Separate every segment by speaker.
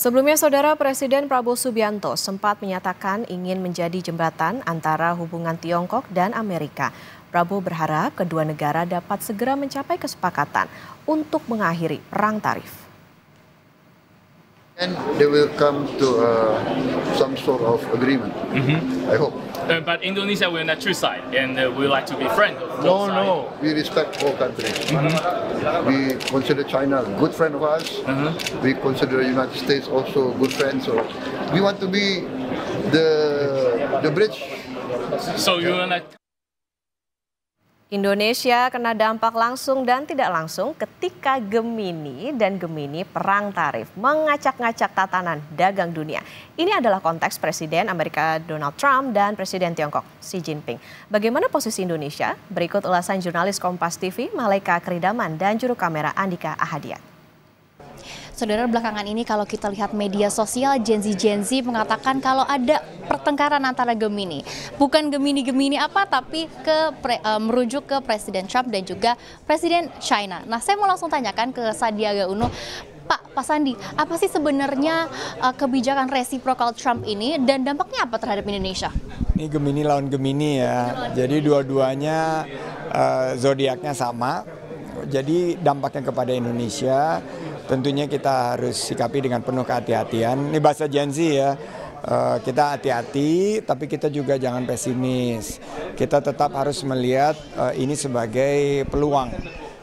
Speaker 1: Sebelumnya, Saudara Presiden Prabowo Subianto sempat menyatakan ingin menjadi jembatan antara hubungan Tiongkok dan Amerika. Prabowo berharap kedua negara dapat segera mencapai kesepakatan untuk mengakhiri perang tarif.
Speaker 2: And they will come to some sort of agreement. I hope.
Speaker 3: But Indonesia will not choose side, and we like to be friends.
Speaker 2: No. We respect all countries. We consider China a good friend of ours. We consider the United States also good friends. So we want to be the bridge.
Speaker 3: So you will not.
Speaker 1: Indonesia kena dampak langsung dan tidak langsung ketika Gemini dan Gemini perang tarif mengacak-ngacak tatanan dagang dunia. Ini adalah konteks Presiden Amerika Donald Trump dan Presiden Tiongkok Xi Jinping. Bagaimana posisi Indonesia? Berikut ulasan jurnalis Kompas TV Malaika Kridaman dan juru kamera Andika Ahadiat.
Speaker 4: Saudara, belakangan ini kalau kita lihat media sosial, Gen Z mengatakan kalau ada pertengkaran antara Gemini. Bukan Gemini apa, tapi merujuk ke Presiden Trump dan juga Presiden China. Nah, saya mau langsung tanyakan ke Sandiaga Uno. Pak Sandi, apa sih sebenarnya kebijakan reciprocal Trump ini dan dampaknya apa terhadap Indonesia?
Speaker 5: Ini Gemini lawan Gemini ya, jadi dua-duanya zodiaknya sama. Jadi dampaknya kepada Indonesia tentunya kita harus sikapi dengan penuh kehati-hatian. Ini bahasa Gen Z ya, kita hati-hati tapi kita juga jangan pesimis. Kita tetap harus melihat ini sebagai peluang.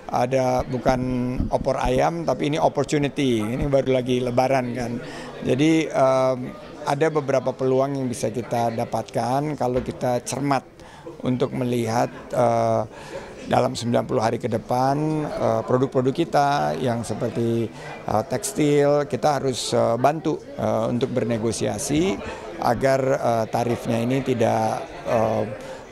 Speaker 5: Ada bukan opor ayam tapi ini opportunity, ini baru lagi lebaran kan. Jadi ada beberapa peluang yang bisa kita dapatkan kalau kita cermat untuk melihat dalam 90 hari ke depan produk-produk kita yang seperti tekstil kita harus bantu untuk bernegosiasi agar tarifnya ini tidak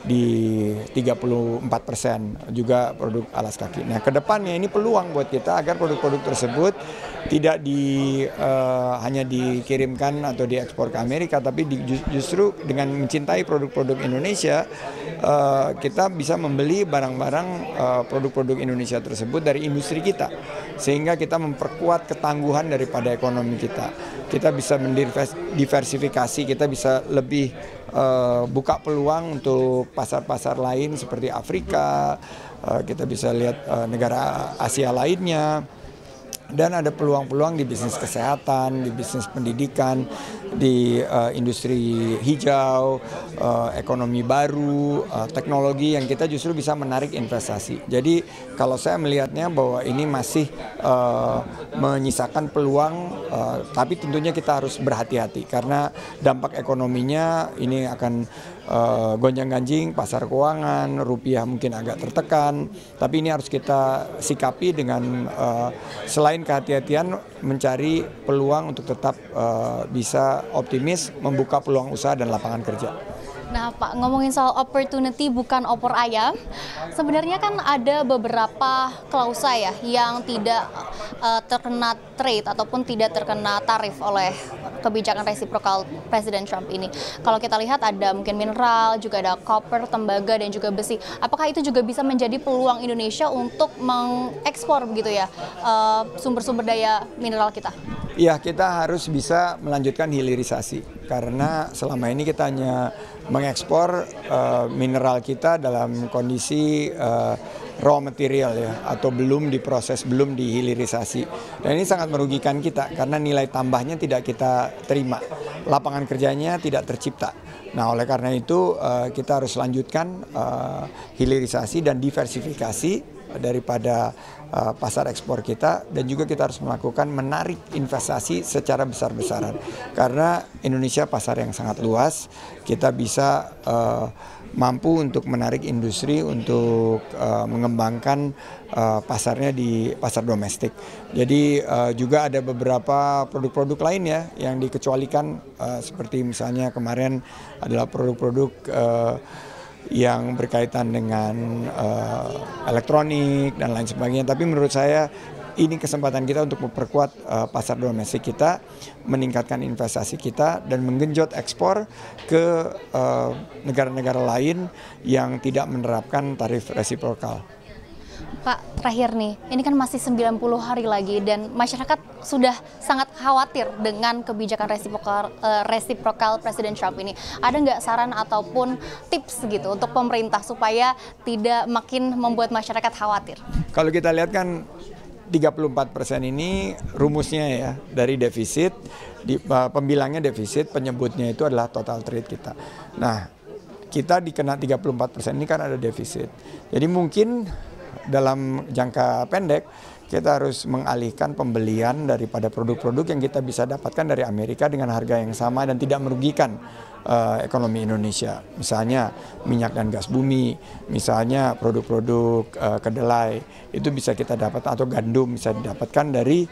Speaker 5: di 34%, juga produk alas kaki. Nah, ke depannya ini peluang buat kita agar produk-produk tersebut tidak hanya dikirimkan atau diekspor ke Amerika, tapi justru dengan mencintai produk-produk Indonesia, kita bisa membeli barang-barang produk-produk Indonesia tersebut dari industri kita, sehingga kita memperkuat ketangguhan daripada ekonomi kita. Kita bisa mendiversifikasi, kita bisa lebih buka peluang untuk pasar-pasar lain seperti Afrika, kita bisa lihat negara Asia lainnya. Dan ada peluang-peluang di bisnis kesehatan, di bisnis pendidikan, di industri hijau, ekonomi baru, teknologi yang kita justru bisa menarik investasi. Jadi kalau saya melihatnya bahwa ini masih menyisakan peluang, tapi tentunya kita harus berhati-hati karena dampak ekonominya ini akan gonjang-ganjing pasar keuangan, rupiah mungkin agak tertekan, tapi ini harus kita sikapi dengan selain kehati-hatian mencari peluang untuk tetap bisa optimis membuka peluang usaha dan lapangan kerja.
Speaker 4: Nah Pak, ngomongin soal opportunity bukan opor ayam, sebenarnya kan ada beberapa klausa ya yang tidak terkena trade ataupun tidak terkena tarif oleh kebijakan reciprocal Presiden Trump ini. Kalau kita lihat ada mungkin mineral, juga ada copper, tembaga dan juga besi. Apakah itu juga bisa menjadi peluang Indonesia untuk mengekspor begitu ya sumber-sumber daya mineral kita?
Speaker 5: Ya, kita harus bisa melanjutkan hilirisasi karena selama ini kita hanya mengekspor mineral kita dalam kondisi raw material ya, atau belum diproses, belum dihilirisasi. Dan ini sangat merugikan kita karena nilai tambahnya tidak kita terima, lapangan kerjanya tidak tercipta. Nah, oleh karena itu kita harus lanjutkan hilirisasi dan diversifikasi daripada pasar ekspor kita, dan juga kita harus melakukan menarik investasi secara besar-besaran karena Indonesia pasar yang sangat luas. Kita bisa mampu untuk menarik industri untuk mengembangkan pasarnya di pasar domestik. Jadi juga ada beberapa produk-produk lain ya yang dikecualikan, seperti misalnya kemarin adalah produk-produk yang berkaitan dengan elektronik dan lain sebagainya. Tapi menurut saya ini kesempatan kita untuk memperkuat pasar domestik kita, meningkatkan investasi kita, dan menggenjot ekspor ke negara-negara lain yang tidak menerapkan tarif resiprokal.
Speaker 4: Pak, terakhir nih, ini kan masih 90 hari lagi dan masyarakat sudah sangat khawatir dengan kebijakan resiprokal Presiden Trump ini. Ada nggak saran ataupun tips gitu untuk pemerintah supaya tidak makin membuat masyarakat khawatir?
Speaker 5: Kalau kita lihat kan 34% ini rumusnya ya dari defisit, pembilangnya defisit, penyebutnya itu adalah total trade kita. Nah, kita dikena 34% ini kan ada defisit. Jadi mungkin dalam jangka pendek kita harus mengalihkan pembelian daripada produk-produk yang kita bisa dapatkan dari Amerika dengan harga yang sama dan tidak merugikan ekonomi Indonesia. Misalnya minyak dan gas bumi, misalnya produk-produk kedelai itu bisa kita dapatkan, atau gandum bisa didapatkan dari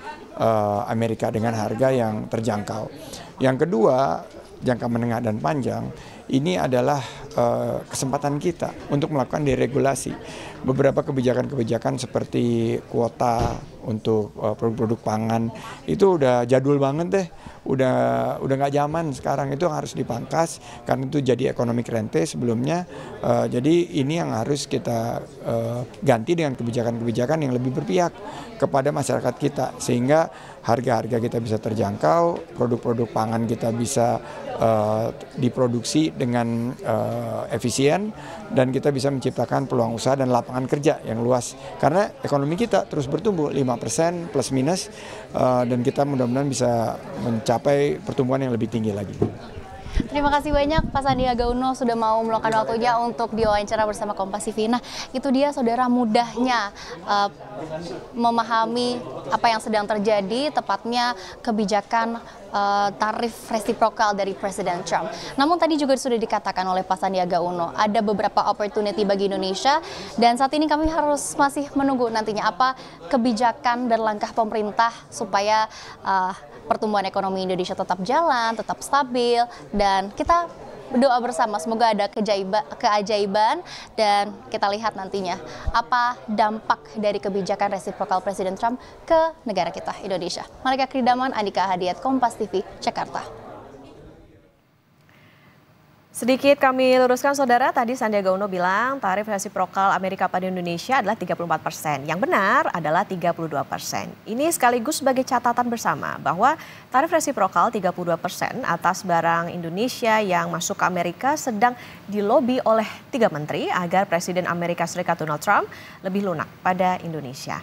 Speaker 5: Amerika dengan harga yang terjangkau. Yang kedua, jangka menengah dan panjang, ini adalah kesempatan kita untuk melakukan deregulasi. Beberapa kebijakan-kebijakan seperti kuota untuk produk-produk pangan itu udah jadul banget deh, udah nggak zaman sekarang, itu harus dipangkas karena itu jadi ekonomi rente sebelumnya. Jadi ini yang harus kita ganti dengan kebijakan-kebijakan yang lebih berpihak kepada masyarakat kita sehingga harga-harga kita bisa terjangkau, produk-produk pangan kita bisa diproduksi dengan efisien dan kita bisa menciptakan peluang usaha dan lapangan kerja yang luas karena ekonomi kita terus bertumbuh 5% plus minus dan kita mudah-mudahan bisa mencapai pertumbuhan yang lebih tinggi lagi.
Speaker 4: Terima kasih banyak Pak Sandiaga Uno sudah mau meluangkan waktunya untuk diwawancara bersama Kompas TV. Nah, itu dia saudara mudahnya memahami apa yang sedang terjadi, tepatnya kebijakan tarif resiprokal dari Presiden Trump. Namun tadi juga sudah dikatakan oleh Pak Sandiaga Uno, ada beberapa opportunity bagi Indonesia dan saat ini kami harus masih menunggu nantinya apa kebijakan dan langkah pemerintah supaya pertumbuhan ekonomi Indonesia tetap jalan, tetap stabil, dan kita berdoa bersama semoga ada keajaiban dan kita lihat nantinya apa dampak dari kebijakan resiprokal Presiden Trump ke negara kita, Indonesia. Malika Kridaman, Andika Hadiat, Kompas TV, Jakarta.
Speaker 1: Sedikit kami luruskan saudara, tadi Sandiaga Uno bilang tarif resiprokal Amerika pada Indonesia adalah 34%. Yang benar adalah 32%. Ini sekaligus sebagai catatan bersama bahwa tarif resiprokal 32% atas barang Indonesia yang masuk ke Amerika sedang dilobi oleh 3 menteri agar Presiden Amerika Serikat Donald Trump lebih lunak pada Indonesia.